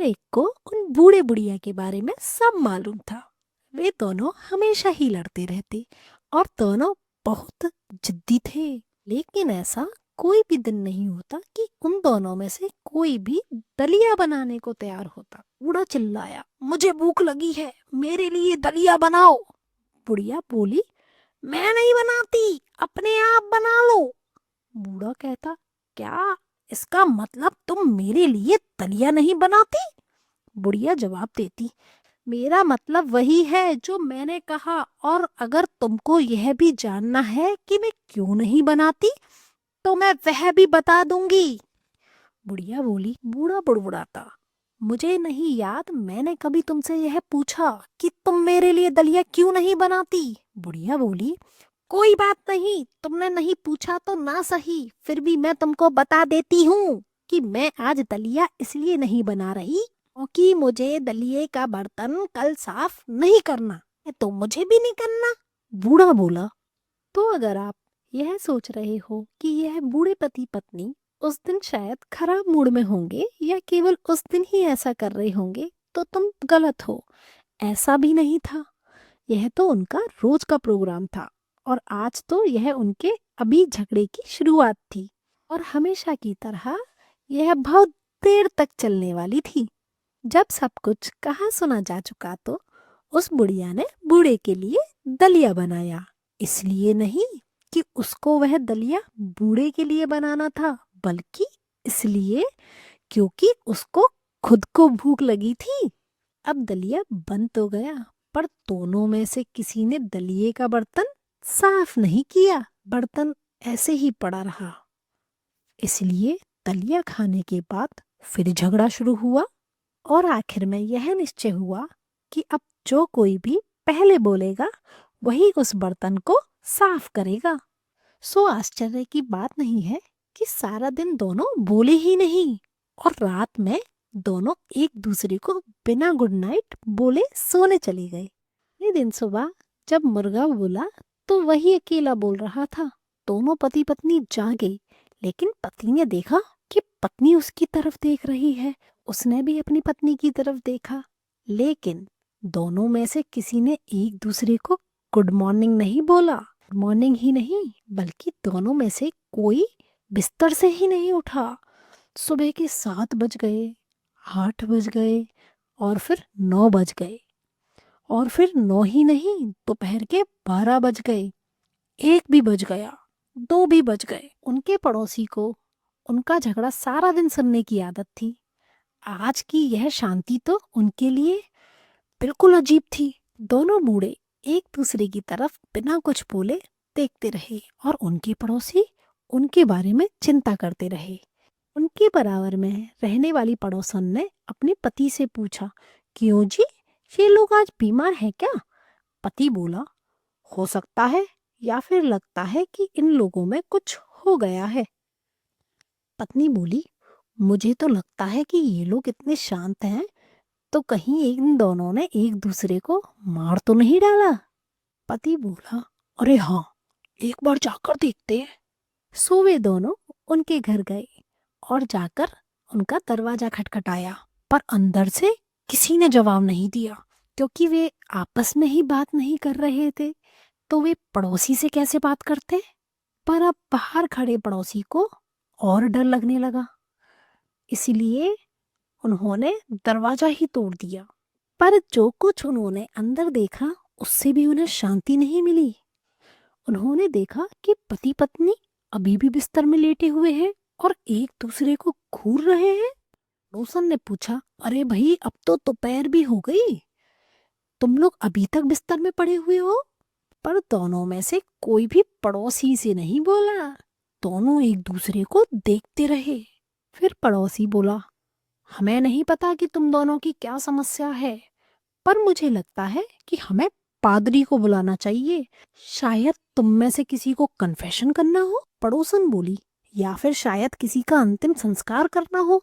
एक को उन बूढ़े बुढ़िया के बारे में सब मालूम था। वे दोनों हमेशा ही लड़ते रहते और दोनों बहुत जिद्दी थे। लेकिन ऐसा कोई भी दिन नहीं होता कि उन दोनों में से कोई भी दलिया बनाने को तैयार होता। बूढ़ा चिल्लाया, मुझे भूख लगी है, मेरे लिए दलिया बनाओ। बुढ़िया बोली, मैं नहीं बनाती, अपने आप बना लो। बूढ़ा कहता, क्या इसका मतलब तुम मेरे लिए दलिया नहीं बनाती? बुढ़िया जवाब देती, मेरा मतलब वही है जो मैंने कहा, और अगर तुमको यह भी जानना है कि मैं क्यों नहीं बनाती तो मैं वह भी बता दूंगी। बुढ़िया बोली, बूढ़ा बुड़बुड़ाता, मुझे नहीं याद मैंने कभी तुमसे यह पूछा कि तुम मेरे लिए दलिया क्यों नहीं बनाती। बुढ़िया बोली, कोई बात नहीं, तुमने नहीं पूछा तो ना सही, फिर भी मैं तुमको बता देती हूँ कि मैं आज दलिया इसलिए नहीं बना रही क्योंकि मुझे दलिये का बर्तन कल साफ नहीं करना है, तो मुझे भी नहीं करना। बूढ़ा बोला, तो अगर आप यह सोच रहे हो कि यह बूढ़े पति पत्नी उस दिन शायद खराब मूड में होंगे या केवल उस दिन ही ऐसा कर रहे होंगे, तो तुम गलत हो। ऐसा भी नहीं था। यह तो उनका रोज का प्रोग्राम था, और आज तो यह उनके अभी झगड़े की शुरुआत थी, और हमेशा की तरह यह बहुत देर तक चलने वाली थी। जब सब कुछ कहा सुना जा चुका तो उस बुढ़िया ने बूढ़े के लिए दलिया बनाया। इसलिए नहीं कि उसको वह दलिया बूढ़े के लिए बनाना था, बल्कि इसलिए क्योंकि उसको खुद को भूख लगी थी। अब दलिया बन तो गया, पर दोनों में से किसी ने दलिये का बर्तन साफ नहीं किया। बर्तन ऐसे ही पड़ा रहा। इसलिए दलिया खाने के बाद फिर झगड़ा शुरू हुआ, और आखिर में यह निश्चय हुआ कि अब जो कोई भी पहले बोलेगा वही उस बर्तन को साफ करेगा। सो आश्चर्य की बात नहीं है कि सारा दिन दोनों बोले ही नहीं, और रात में दोनों एक दूसरे को बिना गुड नाइट बोले सोने चले गए। अगले दिन सुबह जब मुर्गा बोला तो वही अकेला बोल रहा था। दोनों पति पत्नी जागे, लेकिन पति ने देखा कि पत्नी उसकी तरफ देख रही है। उसने भी अपनी पत्नी की तरफ देखा, लेकिन दोनों में से किसी ने एक दूसरे को गुड मॉर्निंग नहीं बोला। मॉर्निंग ही नहीं, बल्कि दोनों में से कोई बिस्तर से ही नहीं उठा। सुबह के 7 बज गए, 8 बज गए, और फिर 9 बज गए, और फिर 9 ही नहीं, दोपहर के 12 बज गए, 1 भी बज गया, 2 भी बज गए। उनके पड़ोसी को उनका झगड़ा सारा दिन सुनने की आदत थी। आज की यह शांति तो उनके लिए बिल्कुल अजीब थी। दोनों बूढ़े एक दूसरे की तरफ बिना कुछ बोले देखते रहे, और उनके पड़ोसी उनके बारे में चिंता करते रहे। उनके बराबर में रहने वाली पड़ोसन ने अपने पति से पूछा, क्यों जी, ये लोग आज बीमार हैं क्या? पति बोला, हो सकता है, या फिर लगता है कि इन लोगों में कुछ हो गया है। पत्नी बोली, मुझे तो लगता है कि ये लोग इतने शांत हैं तो कहीं इन दोनों ने एक दूसरे को मार तो नहीं डाला। पति बोला, अरे हाँ, एक बार जाकर देखते हैं। सो वे दोनों उनके घर गए और जाकर उनका दरवाजा खटखटाया, पर अंदर से किसी ने जवाब नहीं दिया, क्योंकि वे आपस में ही बात नहीं कर रहे थे, तो वे पड़ोसी से कैसे बात करते। पर अब बाहर खड़े पड़ोसी को और डर लगने लगा, इसलिए उन्होंने दरवाजा ही तोड़ दिया। पर जो कुछ उन्होंने अंदर देखा उससे भी उन्हें शांति नहीं मिली। उन्होंने देखा कि पति पत्नी अभी भी बिस्तर में लेटे हुए हैं और एक दूसरे को घूर रहे हैं। रोशन ने पूछा, अरे भाई, अब तो दोपहर भी हो गई, तुम लोग अभी तक बिस्तर में पड़े हुए हो? पर दोनों में से कोई भी पड़ोसी से नहीं बोला। दोनों एक दूसरे को देखते रहे। फिर पड़ोसी बोला, हमें नहीं पता कि तुम दोनों की क्या समस्या है, पर मुझे लगता है कि हमें पादरी को बुलाना चाहिए। शायद तुम में से किसी को कन्फेशन करना हो, पड़ोसन बोली, या फिर शायद किसी का अंतिम संस्कार करना हो।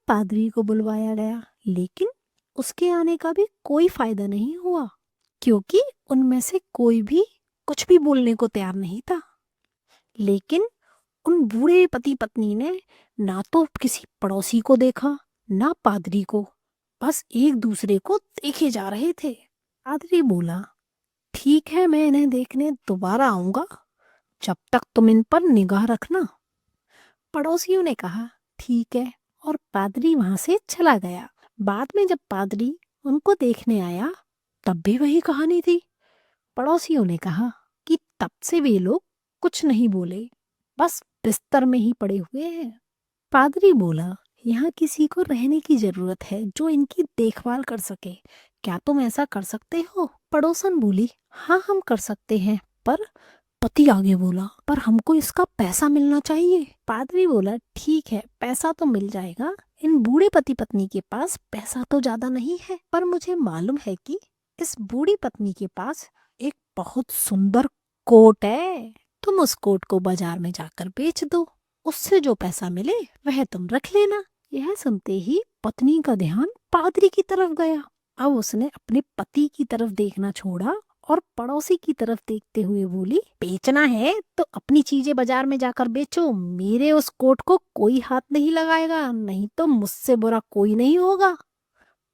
पादरी को बुलवाया गया, लेकिन उसके आने का भी कोई फायदा नहीं हुआ, क्योंकि उनमें से कोई भी कुछ भी बोलने को तैयार नहीं था। लेकिन उन बूढ़े पति पत्नी ने ना तो किसी पड़ोसी को देखा, ना पादरी को, बस एक दूसरे को देखे जा रहे थे। पादरी बोला, ठीक है, मैं इन्हें देखने दोबारा आऊंगा, जब तक तुम इन पर निगाह रखना। पड़ोसियों ने कहा, ठीक है, और पादरी वहां से चला गया। बाद में जब पादरी उनको देखने आया, तब भी वही कहानी थी। पड़ोसियों ने कहा कि तब से वे लोग कुछ नहीं बोले, बस बिस्तर में ही पड़े हुए हैं। पादरी बोला, यहाँ किसी को रहने की जरूरत है जो इनकी देखभाल कर सके। क्या तुम ऐसा कर सकते हो? पड़ोसन बोली, हाँ हम कर सकते हैं, पर पति आगे बोला, पर हमको इसका पैसा मिलना चाहिए। पादरी बोला, ठीक है, पैसा तो मिल जाएगा। इन बूढ़े पति पत्नी के पास पैसा तो ज्यादा नहीं है, पर मुझे मालूम है कि इस बूढ़ी पत्नी के पास एक बहुत सुंदर कोट है। तुम उस कोट को बाजार में जाकर बेच दो, उससे जो पैसा मिले वह तुम रख लेना। यह सुनते ही पत्नी का ध्यान पादरी की तरफ गया। अब उसने अपने पति की तरफ देखना छोड़ा और पड़ोसी की तरफ देखते हुए बोली, बेचना है तो अपनी चीजें बाजार में जाकर बेचो, मेरे उस कोट को कोई हाथ नहीं लगाएगा, नहीं तो मुझसे बुरा कोई नहीं होगा।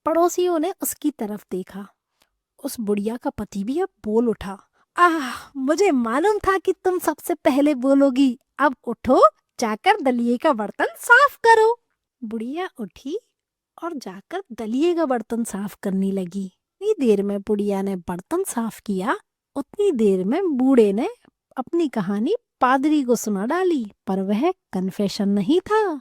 पड़ोसियों ने उसकी तरफ देखा। उस बुढ़िया का पति भी अब बोल उठा, मुझे मालूम था कि तुम सबसे पहले बोलोगी। अब उठो, जाकर दलिये का बर्तन साफ करो। बुढ़िया उठी और जाकर दलिये का बर्तन साफ करने लगी। इतनी देर में बुढ़िया ने बर्तन साफ किया, उतनी देर में बूढ़े ने अपनी कहानी पादरी को सुना डाली, पर वह कन्फेशन नहीं था।